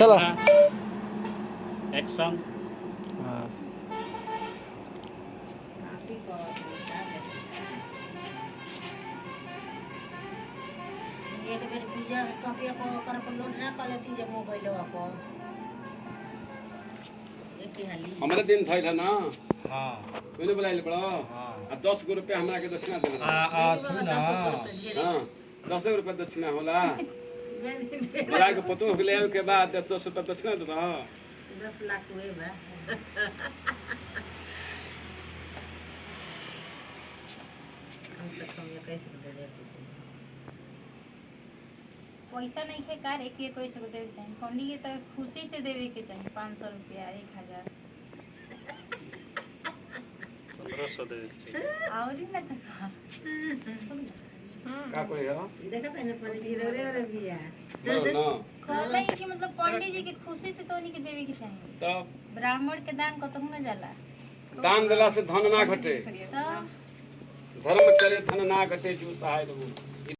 चला एक्शन हाँ ये तो मेरे पूजा के कॉपी को कर पर लोड ना कर लेती जब मोबाइल को एक ही हाली हमारा दिन था ना हाँ मैंने बुलाइल बड़ा हाँ आ 10 गो रुपया हमरा के दक्षिणा देले थू ना हां 10 गो रुपया दक्षिणा होला बड़ा के पतो हो गेले के बाद 10 रुपया दक्षिणा दे 10 लाख हुए बा कम से कम ये कैसे दे देती पैसा नहीं खे कार एक कोई से देवे के चाहिए फंडी के तो खुशी से देवे के चाहिए 500 रुपया 1000 1500 दे दीजिए और ही ना था का कोई है देखा था ना पंडित जी रे बिया ना कहले कि मतलब पंडित जी के खुशी से तो नहीं के देवे के चाहिए तब ब्राह्मण के दान कतहु ना जाला दान देला से धन ना घटे तो धर्म चले धन ना घटे जो सहाय दो